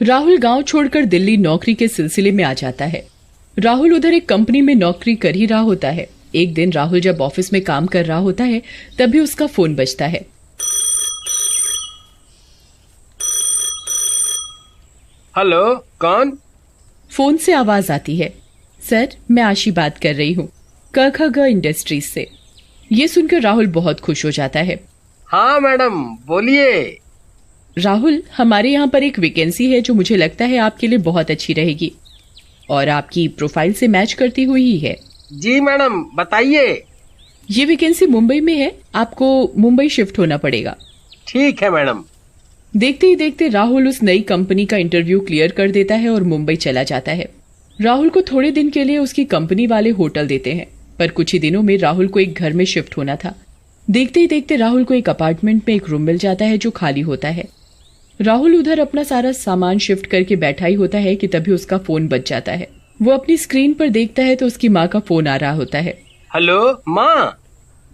राहुल गांव छोड़कर दिल्ली नौकरी के सिलसिले में आ जाता है। राहुल उधर एक कंपनी में नौकरी कर ही रहा होता है। एक दिन राहुल जब ऑफिस में काम कर रहा होता है तभी उसका फोन बजता है। हेलो, कौन? फोन से आवाज आती है। सर, मैं आशी बात कर रही हूँ, क इंडस्ट्रीज से। ये सुनकर राहुल बहुत खुश हो जाता है। हाँ मैडम, बोलिए। राहुल, हमारे यहाँ पर एक वैकेंसी है जो मुझे लगता है आपके लिए बहुत अच्छी रहेगी और आपकी प्रोफाइल से मैच करती हुई ही है। जी मैडम, बताइए। ये वैकेंसी मुंबई में है, आपको मुंबई शिफ्ट होना पड़ेगा। ठीक है मैडम। देखते ही देखते राहुल उस नई कंपनी का इंटरव्यू क्लियर कर देता है और मुंबई चला जाता है। राहुल को थोड़े दिन के लिए उसकी कंपनी वाले होटल देते हैं, पर कुछ ही दिनों में राहुल को एक घर में शिफ्ट होना था। देखते ही देखते राहुल को एक अपार्टमेंट में एक रूम मिल जाता है जो खाली होता है। राहुल उधर अपना सारा सामान शिफ्ट करके बैठा ही होता है कि तभी उसका फोन बज जाता है। वो अपनी स्क्रीन पर देखता है तो उसकी माँ का फोन आ रहा होता है। हेलो माँ।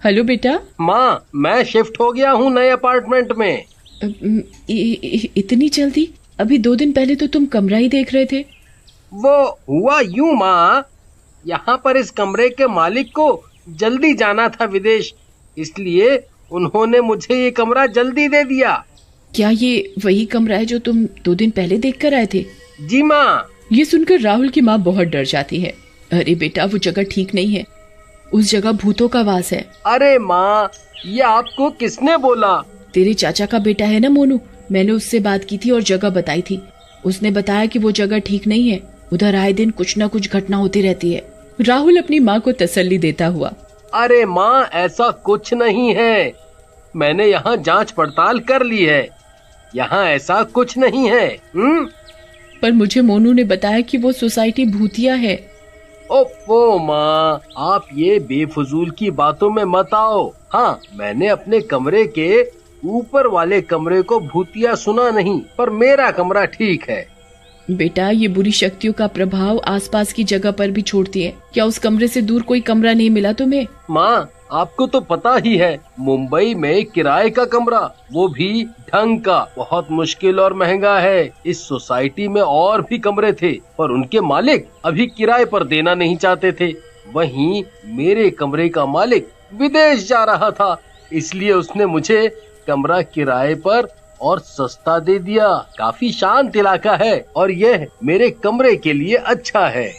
हेलो बेटा। माँ, मैं शिफ्ट हो गया हूँ नए अपार्टमेंट में। इतनी जल्दी? अभी 2 दिन पहले तो तुम कमरा ही देख रहे थे। वो हुआ यूं माँ, यहाँ पर इस कमरे के मालिक को जल्दी जाना था विदेश, इसलिए उन्होंने मुझे ये कमरा जल्दी दे दिया। क्या ये वही कमरा है जो तुम 2 दिन पहले देख कर आए थे? जी माँ। ये सुनकर राहुल की माँ बहुत डर जाती है। अरे बेटा, वो जगह ठीक नहीं है, उस जगह भूतों का वास है। अरे माँ, ये आपको किसने बोला? तेरे चाचा का बेटा है ना मोनू, मैंने उससे बात की थी और जगह बताई थी। उसने बताया कि वो जगह ठीक नहीं है, उधर आए दिन कुछ न कुछ घटना होती रहती है। राहुल अपनी माँ को तसल्ली देता हुआ। अरे माँ, ऐसा कुछ नहीं है, मैंने यहाँ जांच पड़ताल कर ली है, यहाँ ऐसा कुछ नहीं है। पर मुझे मोनू ने बताया कि वो सोसाइटी भूतिया है। ओफो माँ, आप ये बेफजूल की बातों में मत आओ। हाँ, मैंने अपने कमरे के ऊपर वाले कमरे को भूतिया सुना नहीं, पर मेरा कमरा ठीक है। बेटा, ये बुरी शक्तियों का प्रभाव आसपास की जगह पर भी छोड़ती है। क्या उस कमरे से दूर कोई कमरा नहीं मिला तुम्हें? माँ, आपको तो पता ही है, मुंबई में किराए का कमरा, वो भी ढंग का, बहुत मुश्किल और महंगा है। इस सोसाइटी में और भी कमरे थे पर उनके मालिक अभी किराए पर देना नहीं चाहते थे। वहीं मेरे कमरे का मालिक विदेश जा रहा था, इसलिए उसने मुझे कमरा किराए पर और सस्ता दे दिया। काफी शांत इलाका है और यह मेरे कमरे के लिए अच्छा है।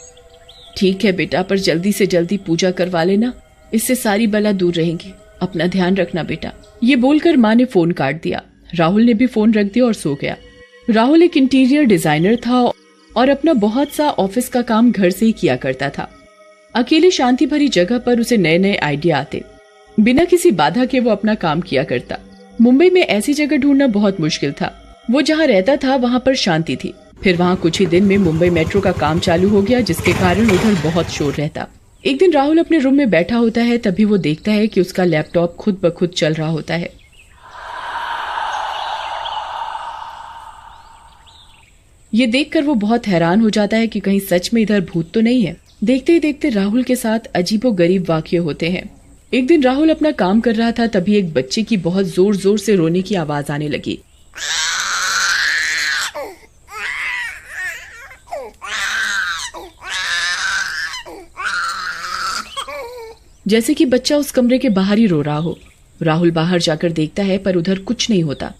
ठीक है बेटा, पर जल्दी से जल्दी पूजा करवा लेना, इससे सारी बला दूर रहेंगी। अपना ध्यान रखना बेटा। ये बोलकर माँ ने फोन काट दिया। राहुल ने भी फोन रख दिया और सो गया। राहुल एक इंटीरियर डिजाइनर था और अपना बहुत सा ऑफिस का काम घर से ही किया करता था। अकेले शांति भरी जगह पर उसे नए नए आइडिया आते। बिना किसी बाधा के वो अपना काम किया करता। मुंबई में ऐसी जगह ढूंढना बहुत मुश्किल था। वो जहाँ रहता था वहाँ पर शांति थी। फिर वहाँ कुछ ही दिन में मुंबई मेट्रो का काम चालू हो गया, जिसके कारण उधर बहुत शोर रहता। एक दिन राहुल अपने रूम में बैठा होता है, तभी वो देखता है कि उसका लैपटॉप खुद ब खुद चल रहा होता है। ये देखकर वो बहुत हैरान हो जाता है कि कहीं सच में इधर भूत तो नहीं है। देखते ही देखते राहुल के साथ अजीबोगरीब वाकये होते हैं। एक दिन राहुल अपना काम कर रहा था, तभी एक बच्चे की बहुत जोर जोर से रोने की आवाज आने लगी। जैसे कि बच्चा उस कमरे के बाहर ही रो रहा हो। राहुल बाहर जाकर देखता है पर उधर कुछ नहीं होता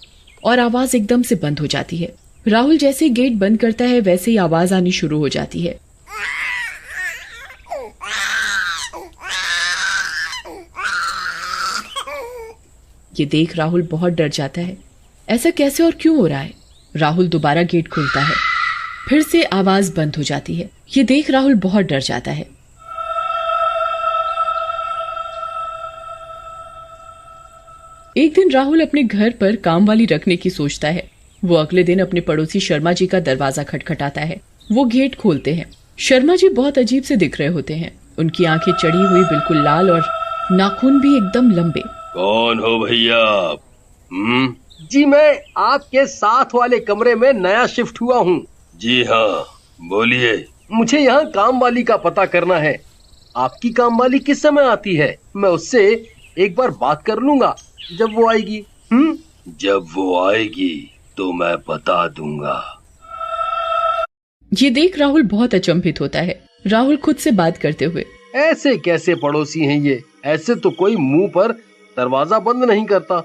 और आवाज एकदम से बंद हो जाती है। राहुल जैसे ही गेट बंद करता है वैसे ही आवाज आनी शुरू हो जाती है। ये देख राहुल बहुत डर जाता है। ऐसा कैसे और क्यों हो रहा है? राहुल दोबारा गेट खोलता है, फिर से आवाज बंद हो जाती है। ये देख राहुल बहुत डर जाता है। एक दिन राहुल अपने घर पर काम वाली रखने की सोचता है। वो अगले दिन अपने पड़ोसी शर्मा जी का दरवाजा खटखटाता है। वो गेट खोलते हैं। शर्मा जी बहुत अजीब से दिख रहे होते हैं। उनकी आंखें चढ़ी हुई, बिल्कुल लाल और नाखून भी एकदम लंबे। कौन हो भैया? जी, मैं आपके साथ वाले कमरे में नया शिफ्ट हुआ हूँ। जी हाँ, बोलिए। मुझे यहाँ काम वाली का पता करना है। आपकी काम वाली किस समय आती है? मैं उससे एक बार बात कर लूंगा जब वो आएगी। जब वो आएगी तो मैं बता दूंगा। ये देख राहुल बहुत अचंभित होता है। राहुल खुद से बात करते हुए, ऐसे कैसे पड़ोसी हैं ये? ऐसे तो कोई मुंह पर दरवाजा बंद नहीं करता।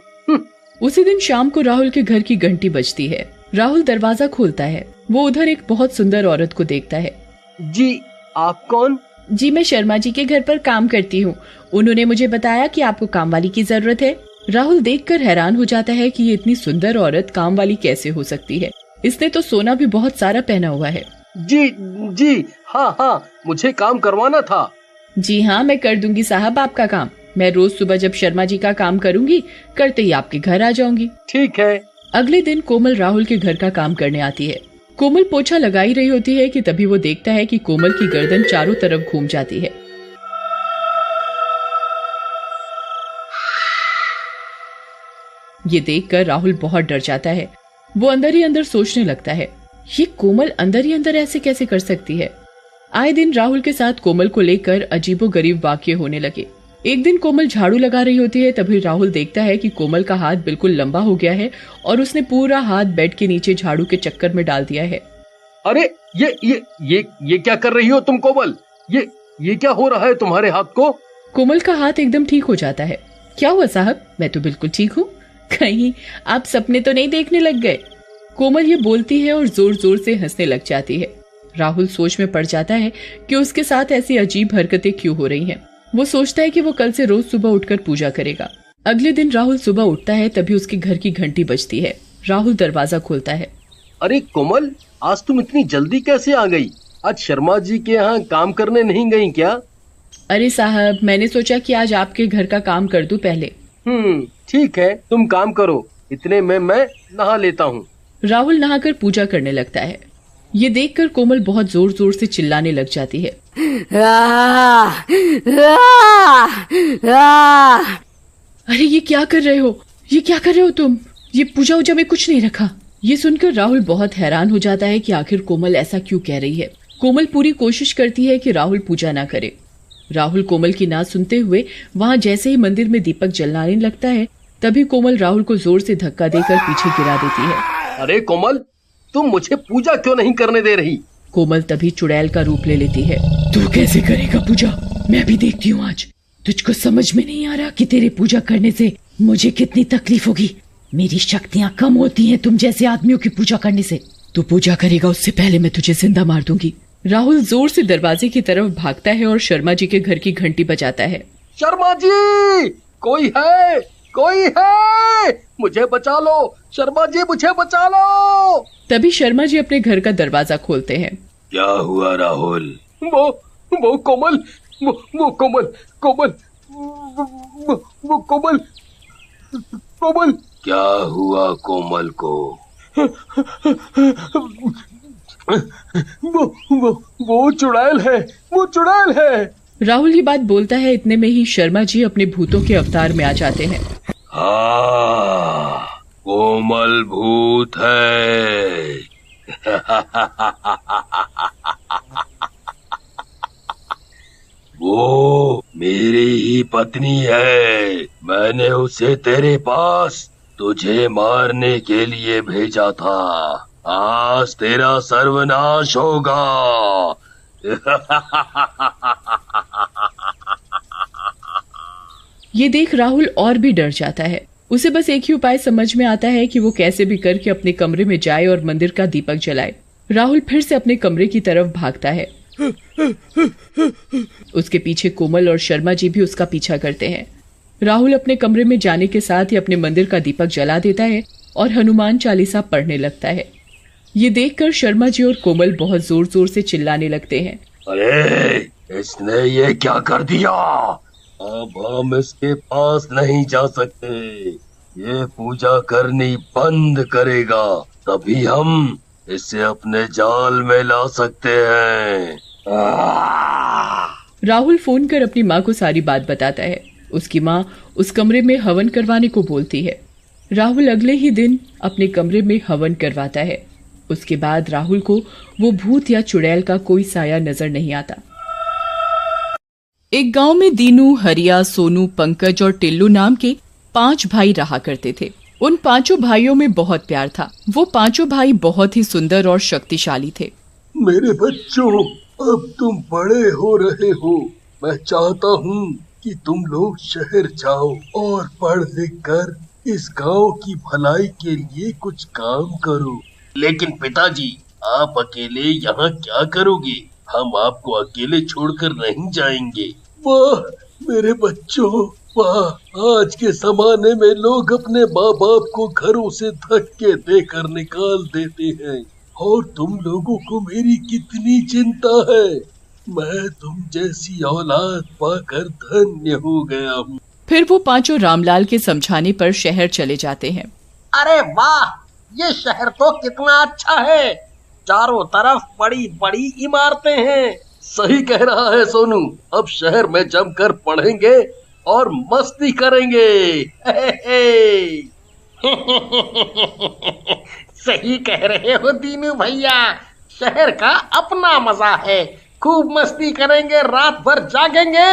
उसी दिन शाम को राहुल के घर की घंटी बजती है। राहुल दरवाजा खोलता है। वो उधर एक बहुत सुंदर औरत को देखता है। जी, आप कौन? जी, मैं शर्मा जी के घर पर काम करती हूँ। उन्होंने मुझे बताया कि आपको काम वाली की जरूरत है। राहुल देखकर हैरान हो जाता है कि ये इतनी सुंदर औरत काम वाली कैसे हो सकती है। इसने तो सोना भी बहुत सारा पहना हुआ है। जी, हाँ, मुझे काम करवाना था। जी हाँ, मैं कर दूंगी साहब आपका काम। मैं रोज सुबह जब शर्मा जी का काम करूंगी, करते ही आपके घर आ जाऊंगी। ठीक है। अगले दिन कोमल राहुल के घर का काम करने आती है। कोमल पोछा लगा ही रही होती है कि तभी वो देखता है कि कोमल की गर्दन चारों तरफ घूम जाती है। ये देखकर राहुल बहुत डर जाता है। वो अंदर ही अंदर सोचने लगता है, ये कोमल अंदर ही अंदर ऐसे कैसे कर सकती है। आए दिन राहुल के साथ कोमल को लेकर अजीबोगरीब वाकये होने लगे। एक दिन कोमल झाड़ू लगा रही होती है, तभी राहुल देखता है कि कोमल का हाथ बिल्कुल लंबा हो गया है और उसने पूरा हाथ बेड के नीचे झाड़ू के चक्कर में डाल दिया है। अरे ये क्या कर रही हो तुम कोमल? ये क्या हो रहा है तुम्हारे हाथ को? कोमल का हाथ एकदम ठीक हो जाता है। क्या हुआ साहब? मैं तो बिल्कुल ठीक हूँ। कहीं आप सपने तो नहीं देखने लग गए? कोमल ये बोलती है और जोर जोर से हंसने लग जाती है। राहुल सोच में पड़ जाता है कि उसके साथ ऐसी अजीब हरकतें क्यों हो रही हैं। वो सोचता है कि वो कल से रोज सुबह उठकर पूजा करेगा। अगले दिन राहुल सुबह उठता है, तभी उसके घर की घंटी बजती है। राहुल दरवाजा खोलता है। अरे कोमल, आज तुम इतनी जल्दी कैसे आ गई? आज शर्मा जी के यहाँ काम करने नहीं गई क्या? अरे साहब, मैंने सोचा कि आज आपके घर का काम कर दूं पहले। ठीक है, तुम काम करो, इतने में मैं नहा लेता हूँ। राहुल नहाकर पूजा करने लगता है। ये देखकर कोमल बहुत जोर जोर से चिल्लाने लग जाती है। अरे ये क्या कर रहे हो? ये क्या कर रहे हो तुम? ये पूजा वूजा में कुछ नहीं रखा। ये सुनकर राहुल बहुत हैरान हो जाता है कि आखिर कोमल ऐसा क्यों कह रही है। कोमल पूरी कोशिश करती है कि राहुल पूजा ना करे। राहुल कोमल की ना सुनते हुए वहाँ जैसे ही मंदिर में दीपक जलाने लगता है, तभी कोमल राहुल को जोर से धक्का देकर पीछे गिरा देती है। अरे कोमल, तुम मुझे पूजा क्यों नहीं करने दे रही? कोमल तभी चुड़ैल का रूप ले लेती है। तू कैसे करेगा पूजा? मैं भी देखती हूँ आज। तुझको समझ में नहीं आ रहा कि तेरे पूजा करने से मुझे कितनी तकलीफ होगी। मेरी शक्तियाँ कम होती हैं तुम जैसे आदमियों की पूजा करने से। तू पूजा करेगा उससे पहले मैं तुझे जिंदा मार दूंगी। राहुल जोर से दरवाजे की तरफ भागता है और शर्मा जी के घर की घंटी बजाता है। शर्मा जी, कोई है? कोई है? मुझे बचा लो शर्मा जी, मुझे बचा लो। तभी शर्मा जी अपने घर का दरवाजा खोलते हैं। क्या हुआ राहुल? वो कोमल, वो कोमल। क्या हुआ कोमल को? वो चुड़ैल है, वो चुड़ैल है। राहुल ये बात बोलता है, इतने में ही शर्मा जी अपने भूतों के अवतार में आ जाते हैं। हाँ, कोमल भूत है। वो मेरी ही पत्नी है। मैंने उसे तेरे पास तुझे मारने के लिए भेजा था। आज तेरा सर्वनाश होगा। ये देख राहुल और भी डर जाता है। उसे बस एक ही उपाय समझ में आता है कि वो कैसे भी करके अपने कमरे में जाए और मंदिर का दीपक जलाए। राहुल फिर से अपने कमरे की तरफ भागता है। उसके पीछे कोमल और शर्मा जी भी उसका पीछा करते हैं। राहुल अपने कमरे में जाने के साथ ही अपने मंदिर का दीपक जला देता है और हनुमान चालीसा पढ़ने लगता है। ये देखकर शर्मा जी और कोमल बहुत जोर जोर से चिल्लाने लगते हैं। अरे, इसने ये क्या कर दिया? अब हम इसके पास नहीं जा सकते। ये पूजा करनी बंद करेगा, तभी हम इसे अपने जाल में ला सकते हैं। राहुल फोन कर अपनी माँ को सारी बात बताता है। उसकी माँ उस कमरे में हवन करवाने को बोलती है। राहुल अगले ही दिन अपने कमरे में हवन करवाता है। उसके बाद राहुल को वो भूत या चुड़ैल का कोई साया नजर नहीं आता। एक गांव में दीनू, हरिया, सोनू, पंकज और टिल्लू नाम के 5 भाई रहा करते थे। उन 5 भाइयों में बहुत प्यार था। वो 5 भाई बहुत ही सुंदर और शक्तिशाली थे। मेरे बच्चों, अब तुम बड़े हो रहे हो। मैं चाहता हूँ कि तुम लोग शहर जाओ और पढ़ लिख कर इस गांव की भलाई के लिए कुछ काम करो। लेकिन पिताजी, आप अकेले यहाँ क्या करोगे? हम आपको अकेले छोड़कर नहीं जाएंगे। वाह मेरे बच्चों, वाह! आज के जमाने में लोग अपने माँ बाप को घरों से धक्के देकर निकाल देते हैं, और तुम लोगों को मेरी कितनी चिंता है। मैं तुम जैसी औलाद पाकर धन्य हो गया हूँ। फिर वो पांचों रामलाल के समझाने पर शहर चले जाते हैं। अरे वाह, ये शहर तो कितना अच्छा है। चारों तरफ बड़ी बड़ी इमारतें हैं। सही कह रहा है सोनू। अब शहर में जमकर पढ़ेंगे और मस्ती करेंगे। सही कह रहे हो दीनू भैया, शहर का अपना मजा है। खूब मस्ती करेंगे, रात भर जागेंगे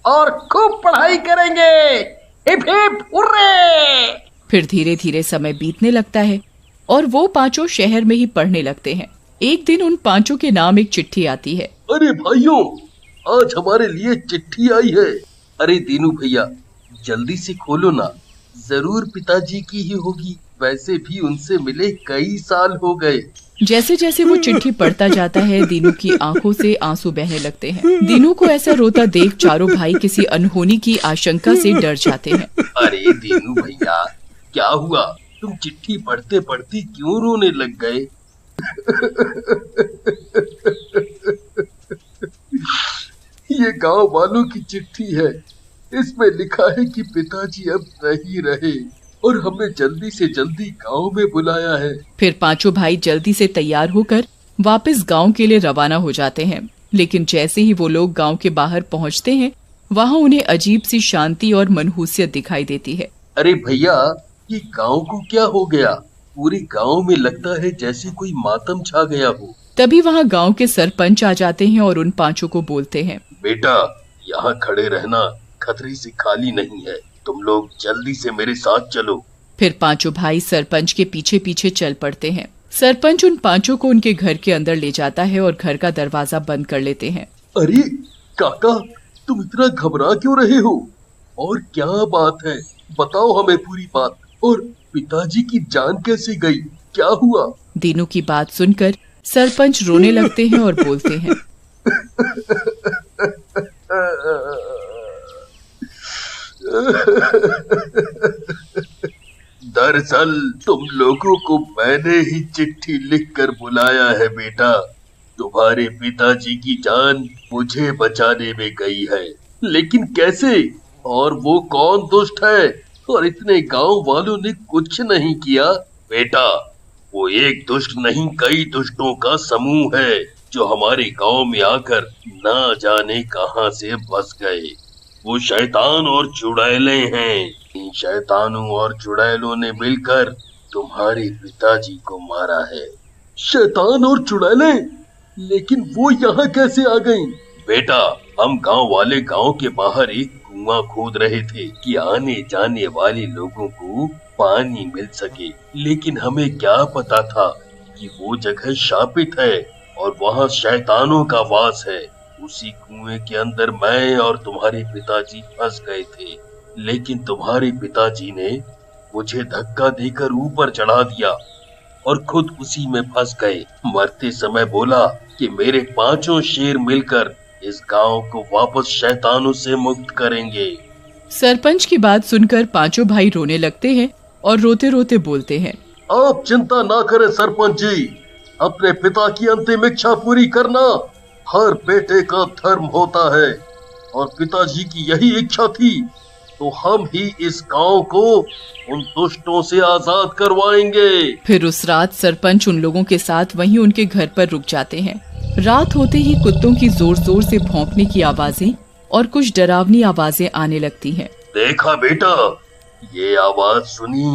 और खूब पढ़ाई करेंगे। Hip hip hurray! फिर धीरे धीरे समय बीतने लगता है और वो पांचों शहर में ही पढ़ने लगते हैं। एक दिन उन पांचों के नाम एक चिट्ठी आती है। अरे भाइयों, आज हमारे लिए चिट्ठी आई है। अरे दीनू भैया, जल्दी से खोलो ना। जरूर पिताजी की ही होगी। वैसे भी उनसे मिले कई साल हो गए। जैसे जैसे वो चिट्ठी पढ़ता जाता है, दीनू की आंखों से आंसू बहने लगते हैं। दीनू को ऐसा रोता देख चारों भाई किसी अनहोनी की आशंका से डर जाते हैं। अरे दीनू भैया, क्या हुआ? तुम चिट्ठी पढ़ते पढ़ते क्यों रोने लग गए? ये गांव वालों की चिट्ठी है। इसमें लिखा है कि पिताजी अब नहीं रहे और हमें जल्दी से जल्दी गांव में बुलाया है। फिर पांचों भाई जल्दी से तैयार होकर वापस गांव के लिए रवाना हो जाते हैं। लेकिन जैसे ही वो लोग गांव के बाहर पहुंचते हैं, वहां उन्हें अजीब सी शांति और मनहूसियत दिखाई देती है। अरे भैया, ये गांव को क्या हो गया? पूरे गांव में लगता है जैसे कोई मातम छा गया हो। तभी वहां गांव के सरपंच आ जाते हैं और उन पांचों को बोलते हैं, बेटा, यहाँ खड़े रहना खतरे से खाली नहीं है। तुम लोग जल्दी से मेरे साथ चलो। फिर पांचों भाई सरपंच के पीछे पीछे चल पड़ते हैं। सरपंच उन पांचों को उनके घर के अंदर ले जाता है और घर का दरवाजा बंद कर लेते हैं। अरे काका, तुम इतना घबरा क्यों रहे हो? और क्या बात है? बताओ हमें पूरी बात। और पिताजी की जान कैसे गई? क्या हुआ? दीनू की बात सुनकर सरपंच रोने लगते हैं और बोलते हैं, दरअसल तुम लोगों को मैंने ही चिट्ठी लिखकर बुलाया है बेटा। तुम्हारे पिताजी की जान मुझे बचाने में गई है। लेकिन कैसे? और वो कौन दुष्ट है? और इतने गांव वालों ने कुछ नहीं किया। बेटा, वो एक दुष्ट नहीं, कई दुष्टों का समूह है जो हमारे गांव में आकर ना जाने कहां से बस गए। वो शैतान और चुड़ैले हैं। इन शैतानों और चुड़ैलों ने मिलकर तुम्हारे पिताजी को मारा है। शैतान और चुड़ैले? लेकिन वो यहाँ कैसे आ गईं? बेटा, हम गांव वाले गांव के बाहर एक कुआं खोद रहे थे कि आने जाने वाले लोगों को पानी मिल सके। लेकिन हमें क्या पता था कि वो जगह शापित है और वहाँ शैतानों का वास है। उसी कुएं के अंदर मैं और तुम्हारे पिताजी फंस गए थे। लेकिन तुम्हारे पिताजी ने मुझे धक्का देकर ऊपर चढ़ा दिया और खुद उसी में फंस गए। मरते समय बोला कि मेरे पांचों शेर मिलकर इस गांव को वापस शैतानों से मुक्त करेंगे। सरपंच की बात सुनकर पांचों भाई रोने लगते हैं और रोते रोते बोलते हैं, आप चिंता ना करें सरपंच जी। अपने पिता की अंतिम इच्छा पूरी करना हर बेटे का धर्म होता है, और पिताजी की यही इच्छा थी। तो हम ही इस गांव को उन दुष्टों से आजाद करवाएंगे। फिर उस रात सरपंच उन लोगों के साथ वहीं उनके घर पर रुक जाते हैं। रात होते ही कुत्तों की जोर जोर से भौंकने की आवाजें और कुछ डरावनी आवाजें आने लगती हैं। देखा बेटा, ये आवाज सुनी?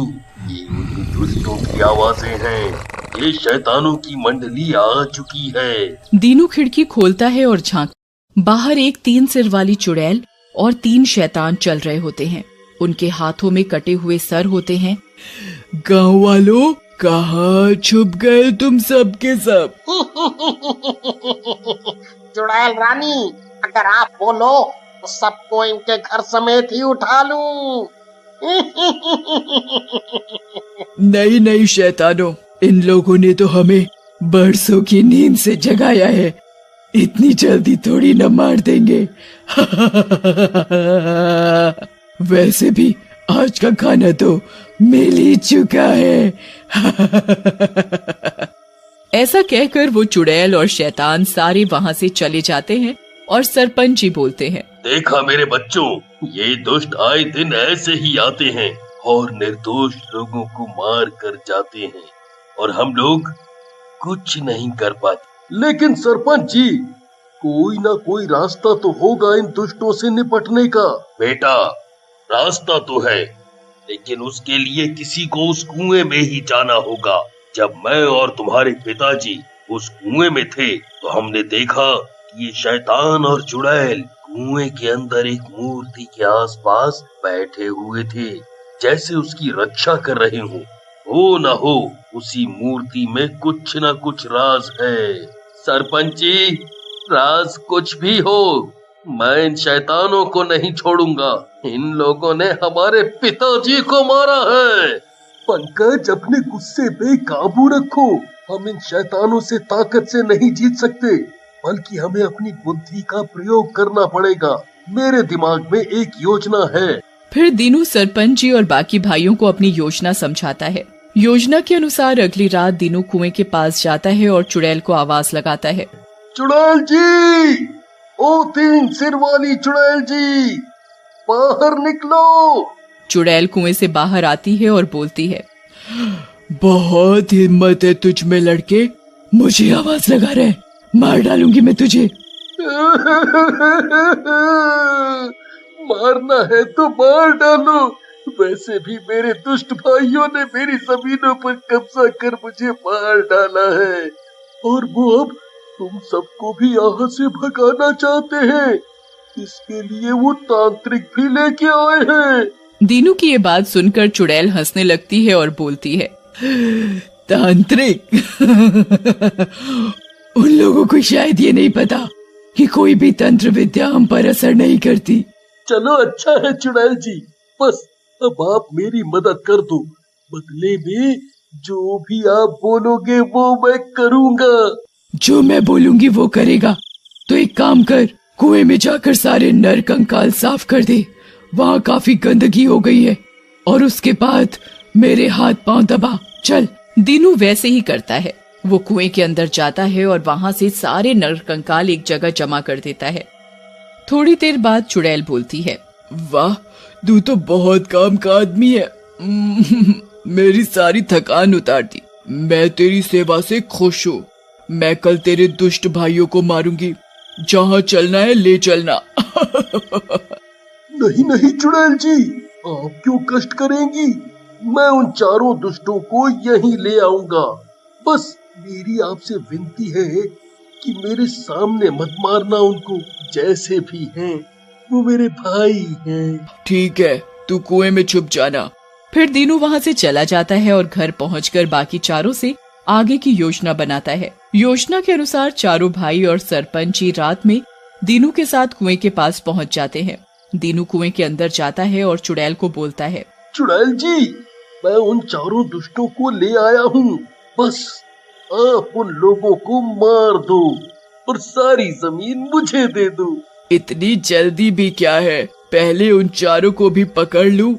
ये उन्हीं दुष्टों की आवाजें हैं। ये शैतानों की मंडली आ चुकी है। दीनू खिड़की खोलता है और झांक। बाहर एक 3 सिर वाली चुड़ैल और 3 शैतान चल रहे होते हैं। उनके हाथों में कटे हुए सर होते हैं। गांव वालों, कहाँ छुप गए तुम सब के सब? चुड़ैल रानी, अगर आप बोलो तो सबको इनके घर समेत ही उठा लूं। नहीं नहीं शैतानों, इन लोगों ने तो हमें बरसों की नींद से जगाया है, इतनी जल्दी थोड़ी न मार देंगे। वैसे भी आज का खाना तो मिल ही चुका है। ऐसा कहकर वो चुड़ैल और शैतान सारे वहाँ से चले जाते हैं और सरपंच जी बोलते हैं, देखा मेरे बच्चों, ये दुष्ट आए दिन ऐसे ही आते हैं और निर्दोष लोगों को मार कर जाते हैं और हम लोग कुछ नहीं कर पाते। लेकिन सरपंच जी, कोई ना कोई रास्ता तो होगा इन दुष्टों से निपटने का। बेटा, रास्ता तो है, लेकिन उसके लिए किसी को उस कुएं में ही जाना होगा। जब मैं और तुम्हारे पिताजी उस कुएं में थे तो हमने देखा कि ये शैतान और चुड़ैल कुएं के अंदर एक मूर्ति के आसपास बैठे हुए थे, जैसे उसकी रक्षा कर रहे हो न हो उसी मूर्ति में कुछ न कुछ राज है। सरपंच जी, राज कुछ भी हो, मैं इन शैतानों को नहीं छोड़ूंगा। इन लोगों ने हमारे पिताजी को मारा है। पंकज, अपने गुस्से पे काबू रखो। हम इन शैतानों से ताकत से नहीं जीत सकते, बल्कि हमें अपनी बुद्धि का प्रयोग करना पड़ेगा। मेरे दिमाग में एक योजना है। फिर दीनू सरपंच जी और बाकी भाइयों को अपनी योजना समझाता है। योजना के अनुसार अगली रात दीनू कुएं के पास जाता है और चुड़ैल को आवाज लगाता है, चुड़ैल जी, ओ 3 सिर वाली चुड़ैल जी, बाहर निकलो। चुड़ैल कुएं से बाहर आती है और बोलती है, बहुत हिम्मत है तुझ में लड़के, मुझे आवाज लगा रहे, मार डालूंगी मैं तुझे। मारना है तो मार डालो। वैसे भी मेरे दुष्ट भाइयों ने मेरी जमीनों पर कब्जा कर मुझे मार डाला है, और वो अब तुम सबको भी यहाँ से भगाना चाहते हैं। इसके लिए वो तांत्रिक भी लेके आए हैं। दीनू की ये बात सुनकर चुड़ैल हंसने लगती है और बोलती है, तांत्रिक? उन लोगों को शायद ये नहीं पता कि कोई भी तंत्र विद्या हम पर असर नहीं करती। चलो अच्छा है चुड़ैल जी, बस अब आप मेरी मदद कर दो। बदले में जो भी आप बोलोगे वो मैं करूँगा। जो मैं बोलूंगी वो करेगा। तो एक काम कर, कुएं में जाकर सारे नर कंकाल साफ कर दे, वहाँ काफी गंदगी हो गई है, और उसके बाद मेरे हाथ पांव दबा। चल। दीनू वैसे ही करता है। वो कुएं के अंदर जाता है और वहाँ से सारे नर कंकाल एक जगह जमा कर देता है। थोड़ी देर बाद चुड़ैल बोलती है, वाह, तू तो बहुत काम का आदमी है। मेरी सारी थकान उतार दी। मैं तेरी सेवा से खुश हूँ। मैं कल तेरे दुष्ट भाइयों को मारूंगी। जहाँ चलना है ले चलना। नहीं नहीं चुड़ैल जी, आप क्यों कष्ट करेंगी? मैं उन चारों दुष्टों को यहीं ले आऊंगा। बस मेरी आपसे विनती है कि मेरे सामने मत मारना उनको। जैसे भी हैं वो मेरे भाई हैं। ठीक है, तू कुएं में छुप जाना। फिर दीनू वहाँ से चला जाता है और घर पहुंचकर बाकी चारों से आगे की योजना बनाता है। योजना के अनुसार चारों भाई और सरपंच जी रात में दीनू के साथ कुएं के पास पहुंच जाते हैं। दीनू कुएं के अंदर जाता है और चुड़ैल को बोलता है, चुड़ैल जी, मैं उन चारों दुष्टों को ले आया हूँ। बस आप उन लोगों को मार दो और सारी जमीन मुझे दे दो। इतनी जल्दी भी क्या है, पहले उन चारों को भी पकड़ लूं।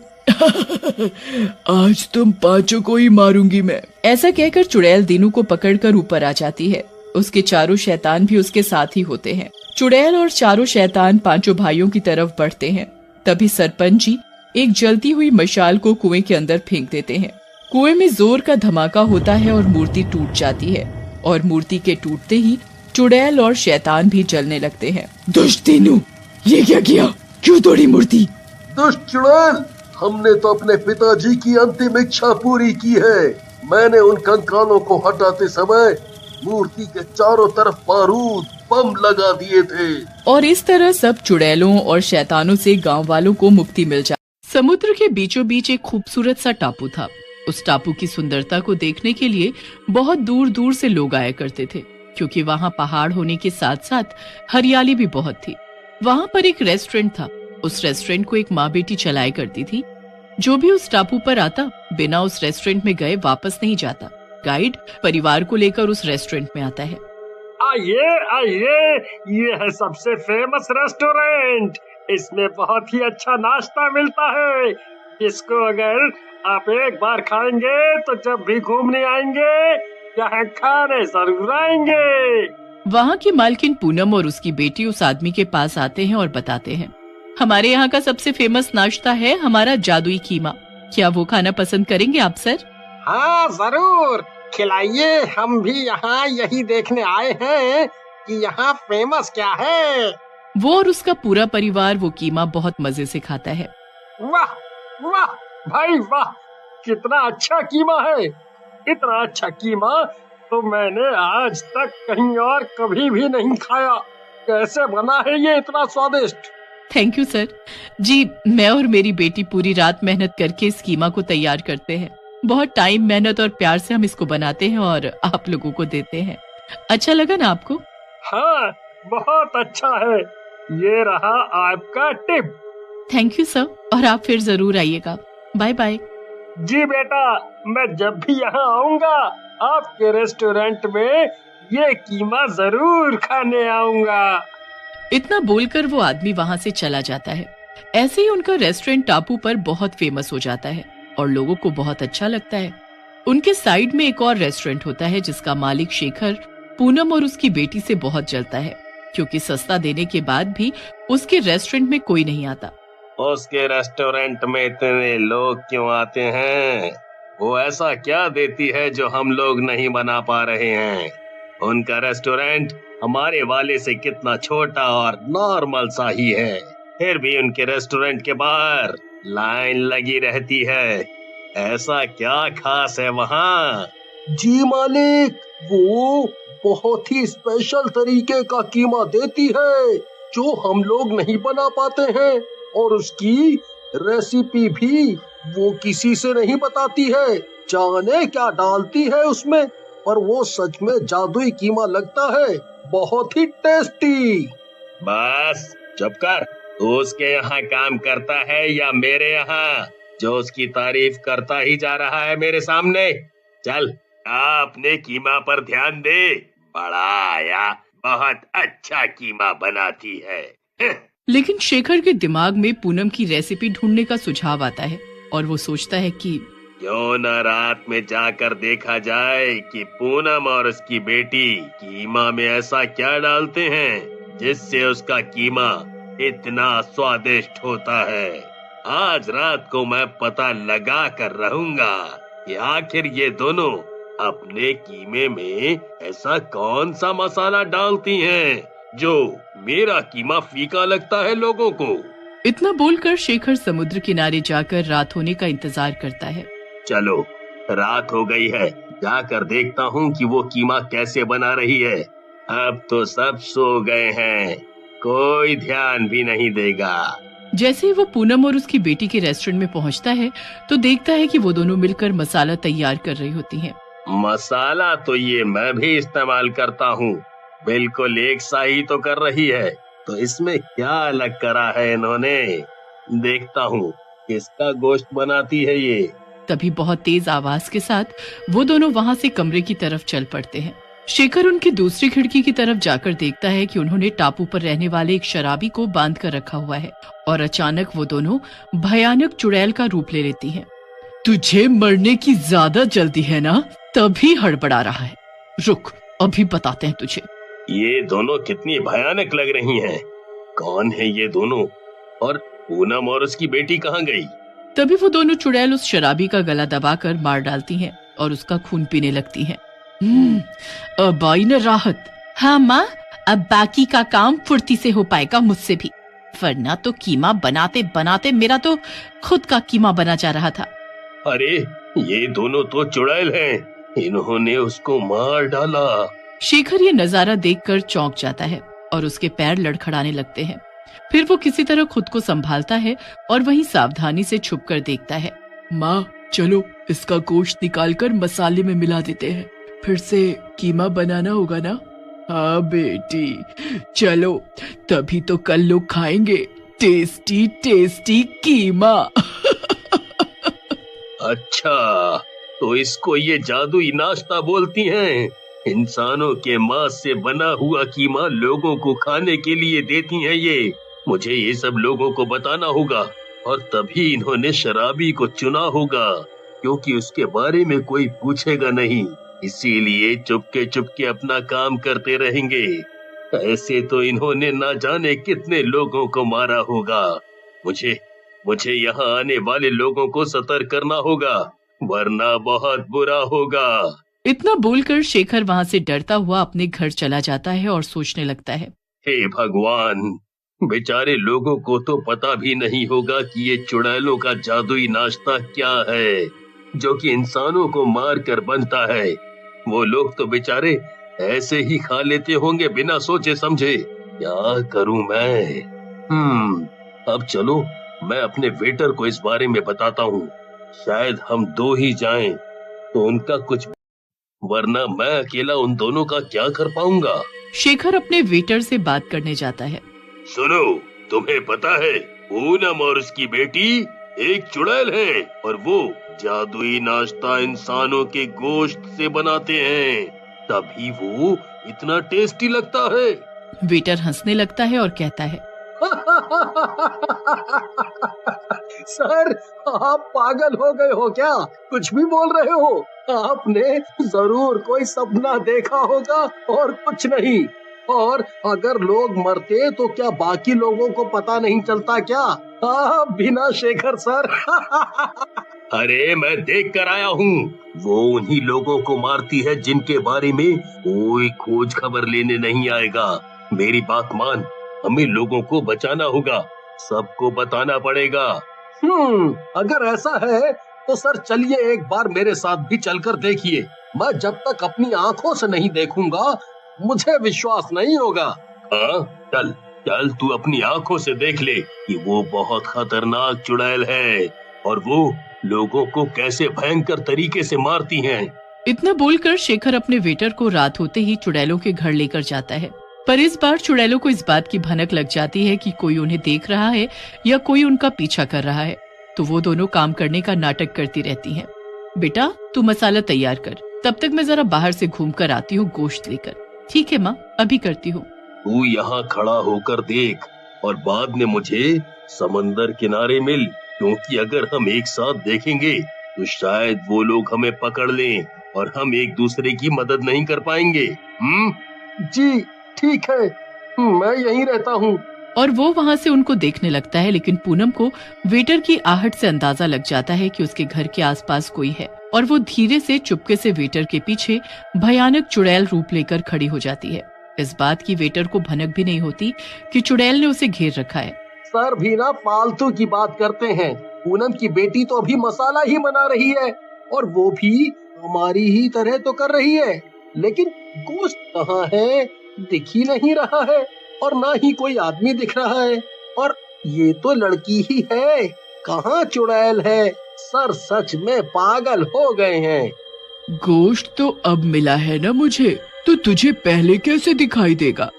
आज तुम पांचों को ही मारूंगी मैं। ऐसा कहकर चुड़ैल दीनू को पकड़कर ऊपर आ जाती है। उसके चारों शैतान भी उसके साथ ही होते हैं। चुड़ैल और चारों शैतान पांचों भाइयों की तरफ बढ़ते हैं। तभी सरपंच जी एक जलती हुई मशाल को कुएं के अंदर फेंक देते हैं। कुएं में जोर का धमाका होता है और मूर्ति टूट जाती है, और मूर्ति के टूटते ही चुड़ैल और शैतान भी जलने लगते हैं। दुष्ट दीनू, ये क्या किया? क्यों तोड़ी मूर्ति? दुष्ट चुड़ैल, हमने तो अपने पिताजी की अंतिम इच्छा पूरी की है। मैंने उन कंकालों को हटाते समय मूर्ति के चारों तरफ बारूद बम लगा दिए थे। और इस तरह सब चुड़ैलों और शैतानों से गांव वालों को मुक्ति मिल जाती। समुद्र के बीचों बीच एक खूबसूरत सा टापू था। उस टापू की सुंदरता को देखने के लिए बहुत दूर दूर से लोग आया करते थे, क्योंकि वहां पहाड़ होने के साथ साथ हरियाली भी बहुत थी। वहां पर एक रेस्टोरेंट था। उस रेस्टोरेंट को एक माँ बेटी चलाया करती थी। जो भी उस टापू पर आता बिना उस रेस्टोरेंट में गए वापस नहीं जाता। गाइड परिवार को लेकर उस रेस्टोरेंट में आता है। आइए आइए, ये है सबसे फेमस रेस्टोरेंट। इसमें बहुत ही अच्छा नाश्ता मिलता है, इसको अगर आप एक बार खाएंगे तो जब भी घूमने आएंगे यहाँ खाने जरूर आएंगे। वहाँ की मालकिन पूनम और उसकी बेटी उस आदमी के पास आते हैं और बताते हैं, हमारे यहाँ का सबसे फेमस नाश्ता है हमारा जादुई कीमा। क्या वो खाना पसंद करेंगे आप सर? हाँ जरूर खिलाइए, हम भी यहाँ यही देखने आए हैं कि यहाँ फेमस क्या है। वो और उसका पूरा परिवार वो कीमा बहुत मजे से खाता है। वाह वाह भाई वाह, कितना अच्छा कीमा है। इतना अच्छा कीमा तो मैंने आज तक कहीं और कभी भी नहीं खाया। कैसे बना है ये इतना स्वादिष्ट? Thank you sir. जी, मैं और मेरी बेटी पूरी रात मेहनत करके इस कीमा को तैयार करते हैं। बहुत टाइम, मेहनत और प्यार से हम इसको बनाते हैं और आप लोगों को देते हैं। अच्छा लगा ना आपको? हाँ, बहुत अच्छा है। ये रहा आपका टिप। थैंक यू सर, और आप फिर जरूर आइएगा। Bye bye. जी बेटा, मैं जब भी यहाँ आऊँगा आपके रेस्टोरेंट में ये कीमा जरूर खाने आऊँगा। इतना बोलकर वो आदमी वहाँ से चला जाता है। ऐसे ही उनका रेस्टोरेंट टापू पर बहुत फेमस हो जाता है और लोगों को बहुत अच्छा लगता है। उनके साइड में एक और रेस्टोरेंट होता है जिसका मालिक शेखर पूनम और उसकी बेटी से बहुत जलता है, क्योंकि सस्ता देने के बाद भी उसके रेस्टोरेंट में कोई नहीं आता। उसके रेस्टोरेंट में इतने लोग क्यों आते हैं? वो ऐसा क्या देती है जो हम लोग नहीं बना पा रहे हैं? उनका रेस्टोरेंट हमारे वाले से कितना छोटा और नॉर्मल सा ही है, फिर भी उनके रेस्टोरेंट के बाहर लाइन लगी रहती है। ऐसा क्या खास है वहाँ? जी मालिक, वो बहुत ही स्पेशल तरीके का कीमा देती है जो हम लोग नहीं बना पाते हैं, और उसकी रेसिपी भी वो किसी से नहीं बताती है। जाने क्या डालती है उसमें, पर वो सच में जादुई कीमा लगता है, बहुत ही टेस्टी। बस चुप कर। तू उसके यहाँ काम करता है या मेरे यहाँ, जो उसकी तारीफ करता ही जा रहा है मेरे सामने? चल अपने कीमा पर ध्यान दे। बड़ा आया, बहुत अच्छा कीमा बनाती है। लेकिन शेखर के दिमाग में पूनम की रेसिपी ढूंढने का सुझाव आता है और वो सोचता है कि क्यों न रात में जाकर देखा जाए कि पूनम और उसकी बेटी कीमा में ऐसा क्या डालते हैं जिससे उसका कीमा इतना स्वादिष्ट होता है। आज रात को मैं पता लगा कर रहूंगा कि आखिर ये दोनों अपने कीमे में ऐसा कौन सा मसाला डालती हैं जो मेरा कीमा फीका लगता है लोगों को। इतना बोलकर शेखर समुद्र किनारे जाकर रात होने का इंतजार करता है। चलो रात हो गई है, जाकर देखता हूँ कि वो कीमा कैसे बना रही है। अब तो सब सो गए हैं, कोई ध्यान भी नहीं देगा। जैसे ही वो पूनम और उसकी बेटी के रेस्टोरेंट में पहुंचता है तो देखता है कि वो दोनों मिलकर मसाला तैयार कर रही होती हैं। मसाला तो ये मैं भी इस्तेमाल करता हूँ, बिल्कुल एक सा ही तो कर रही है, तो इसमें क्या अलग करा है इन्होंने? देखता हूँ किसका गोश्त बनाती है ये। तभी बहुत तेज आवाज के साथ वो दोनों वहाँ से कमरे की तरफ चल पड़ते हैं। शेखर उनकी दूसरी खिड़की की तरफ जाकर देखता है कि उन्होंने टापू पर रहने वाले एक शराबी को बांध कर रखा हुआ है और अचानक वो दोनों भयानक चुड़ैल का रूप ले लेती हैं। तुझे मरने की ज्यादा जल्दी है ना, तभी हड़बड़ा रहा है। रुक, अभी बताते हैं तुझे। ये दोनों कितनी भयानक लग रही हैं। कौन है ये दोनों, और पूनम और उसकी बेटी कहाँ गई? तभी वो दोनों चुड़ैल उस शराबी का गला दबाकर मार डालती हैं और उसका खून पीने लगती हैं। अब आई न राहत। हाँ माँ, अब बाकी का काम फुर्ती से हो पाएगा मुझसे भी, वरना तो कीमा बनाते बनाते मेरा तो खुद का कीमा बना जा रहा था। अरे ये दोनों तो चुड़ैल हैं, इन्होंने उसको मार डाला। शेखर ये नजारा देखकर चौंक जाता है और उसके पैर लड़खड़ाने लगते हैं। फिर वो किसी तरह खुद को संभालता है और वहीं सावधानी से छुपकर देखता है। माँ, चलो इसका गोश्त निकालकर मसाले में मिला देते हैं, फिर से कीमा बनाना होगा ना। हाँ बेटी, चलो तभी तो कल लोग खाएंगे टेस्टी टेस्टी कीमा। अच्छा, तो इसको ये जादुई नाश्ता बोलती हैं? इंसानों के मांस से बना हुआ कीमा लोगों को खाने के लिए देती हैं ये। मुझे ये सब लोगों को बताना होगा, और तभी इन्होंने शराबी को चुना होगा, क्योंकि उसके बारे में कोई पूछेगा नहीं, इसीलिए चुपके चुपके अपना काम करते रहेंगे। ऐसे तो इन्होंने ना जाने कितने लोगों को मारा होगा। मुझे यहाँ आने वाले लोगों को सतर्क करना होगा, वरना बहुत बुरा होगा। इतना बोलकर शेखर वहाँ से डरता हुआ अपने घर चला जाता है और सोचने लगता है, हे भगवान, बेचारे लोगों को तो पता भी नहीं होगा कि ये चुड़ैलों का जादुई नाश्ता क्या है, जो कि इंसानों को मार कर बनता है। वो लोग तो बेचारे ऐसे ही खा लेते होंगे बिना सोचे समझे। क्या करूं मैं? अब चलो मैं अपने वेटर को इस बारे में बताता हूँ। शायद हम दो ही जाएं तो उनका कुछ, वरना मैं अकेला उन दोनों का क्या कर पाऊंगा। शेखर अपने वेटर से बात करने जाता है। सुनो, तुम्हें पता है पूनम और उसकी बेटी एक चुड़ैल है, और वो जादुई नाश्ता इंसानों के गोश्त से बनाते हैं, तभी वो इतना टेस्टी लगता है। वेटर हंसने लगता है और कहता है, सर, आप पागल हो गए हो क्या? कुछ भी बोल रहे हो? आपने जरूर कोई सपना देखा होगा और कुछ नहीं। और अगर लोग मरते तो क्या बाकी लोगों को पता नहीं चलता क्या? बिना शेखर सर। अरे मैं देख कर आया हूँ, वो उन्हीं लोगों को मारती है जिनके बारे में कोई खोज खबर लेने नहीं आएगा। मेरी बात मान, हमें लोगों को बचाना होगा, सबको बताना पड़ेगा। अगर ऐसा है तो सर चलिए एक बार मेरे साथ भी चलकर देखिए। मैं जब तक अपनी आंखों से नहीं देखूंगा मुझे विश्वास नहीं होगा। हाँ, चल चल, तू अपनी आंखों से देख ले कि वो बहुत खतरनाक चुड़ैल है और वो लोगों को कैसे भयंकर तरीके से मारती हैं। इतना बोलकर शेखर अपने वेटर को रात होते ही चुड़ैलों के घर लेकर जाता है। पर इस बार चुड़ैलों को इस बात की भनक लग जाती है कि कोई उन्हें देख रहा है या कोई उनका पीछा कर रहा है, तो वो दोनों काम करने का नाटक करती रहती हैं। बेटा, तू मसाला तैयार कर, तब तक मैं जरा बाहर से घूम कर आती हूँ गोश्त लेकर। ठीक है माँ, अभी करती हूँ। तू यहाँ खड़ा होकर देख और बाद में मुझे समंदर किनारे मिल, क्योंकि अगर हम एक साथ देखेंगे तो शायद वो लोग हमें पकड़ लें और हम एक दूसरे की मदद नहीं कर पाएंगे। जी ठीक है, मैं यहीं रहता हूँ। और वो वहाँ से उनको देखने लगता है, लेकिन पूनम को वेटर की आहट से अंदाजा लग जाता है कि उसके घर के आसपास कोई है, और वो धीरे से चुपके से वेटर के पीछे भयानक चुड़ैल रूप लेकर खड़ी हो जाती है। इस बात की वेटर को भनक भी नहीं होती कि चुड़ैल ने उसे घेर रखा है। सर भी ना फालतू की बात करते हैं। पूनम की बेटी तो अभी मसाला ही बना रही है, और वो भी हमारी ही तरह तो कर रही है, लेकिन गोश्त कहाँ है? दिख ही नहीं रहा है, और ना ही कोई आदमी दिख रहा है, और ये तो लड़की ही है, कहाँ चुड़ैल है? सर सच में पागल हो गए हैं। गोश्त तो अब मिला है ना मुझे, तो तुझे पहले कैसे दिखाई देगा?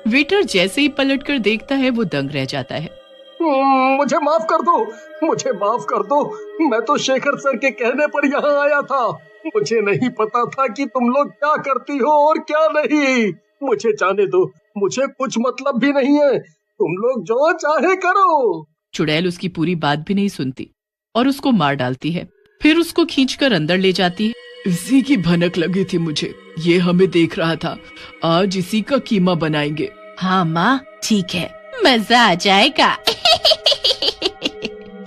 वेटर जैसे ही पलटकर देखता है वो दंग रह जाता है। मुझे माफ कर दो, मुझे माफ कर दो। मैं तो शेखर सर के कहने पर यहाँ आया था। मुझे नहीं पता था कि तुम लोग क्या करती हो और क्या नहीं। मुझे जाने दो, मुझे कुछ मतलब भी नहीं है। तुम लोग जो चाहे करो। चुड़ैल उसकी पूरी बात भी नहीं सुनती और उसको मार डालती है। फिर उसको खींचकर अंदर ले जाती है। इसी की भनक लगी थी मुझे, ये हमें देख रहा था। आज इसी का कीमा बनाएंगे। हाँ माँ, ठीक है, मजा आ जाएगा।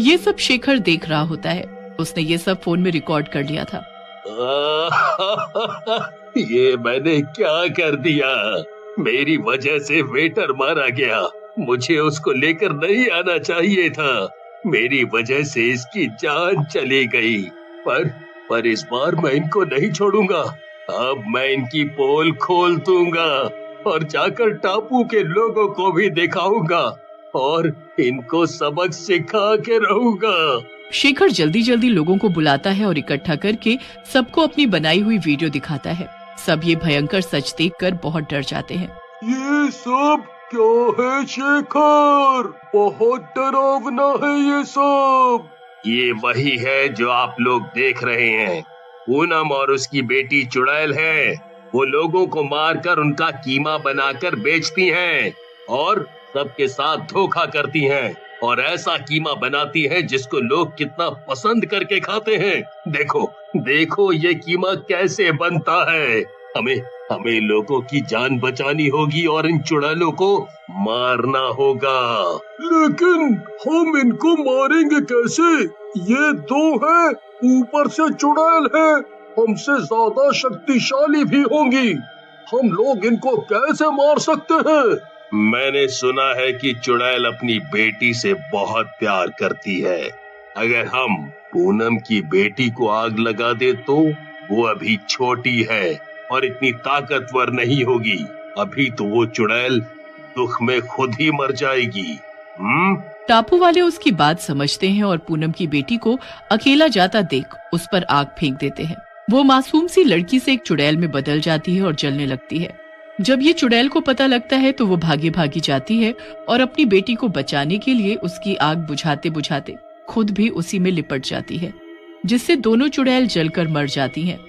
ये सब शेखर देख रहा होता है। उसने ये सब फोन में रिकॉर्ड कर लिया था। ये मैंने क्या कर दिया? मेरी वजह से वेटर मारा गया। मुझे उसको लेकर नहीं आना चाहिए था। मेरी वजह से इसकी जान चली गई। पर इस बार मैं इनको नहीं छोड़ूंगा। अब मैं इनकी पोल खोल दूंगा और जाकर टापू के लोगों को भी दिखाऊंगा और इनको सबक सिखा के रहूंगा। शेखर जल्दी जल्दी लोगों को बुलाता है और इकट्ठा करके सबको अपनी बनाई हुई वीडियो दिखाता है। सब ये भयंकर सच देखकर बहुत डर जाते हैं। ये सब क्या है शेखर? बहुत डरावना है ये सब। ये वही है जो आप लोग देख रहे हैं। पूनम और उसकी बेटी चुड़ैल है। वो लोगों को मारकर उनका कीमा बनाकर बेचती हैं और सबके साथ धोखा करती हैं और ऐसा कीमा बनाती हैं जिसको लोग कितना पसंद करके खाते हैं। देखो देखो ये कीमा कैसे बनता है। हमें लोगों की जान बचानी होगी और इन चुड़ैलों को मारना होगा। लेकिन हम इनको मारेंगे कैसे? ये दो है, ऊपर से चुड़ैल है, हमसे ज्यादा शक्तिशाली भी होंगी। हम लोग इनको कैसे मार सकते हैं? मैंने सुना है कि चुड़ैल अपनी बेटी से बहुत प्यार करती है। अगर हम पूनम की बेटी को आग लगा दे तो वो अभी छोटी है और इतनी ताकतवर नहीं होगी। अभी तो वो चुड़ैल दुख में खुद ही मर जाएगी। टापू वाले उसकी बात समझते हैं और पूनम की बेटी को अकेला जाता देख उस पर आग फेंक देते हैं। वो मासूम सी लड़की से एक चुड़ैल में बदल जाती है और जलने लगती है। जब ये चुड़ैल को पता लगता है तो वो भागी भागी जाती है और अपनी बेटी को बचाने के लिए उसकी आग बुझाते बुझाते खुद भी उसी में लिपट जाती है, जिससे दोनों चुड़ैल जलकर मर जाती हैं।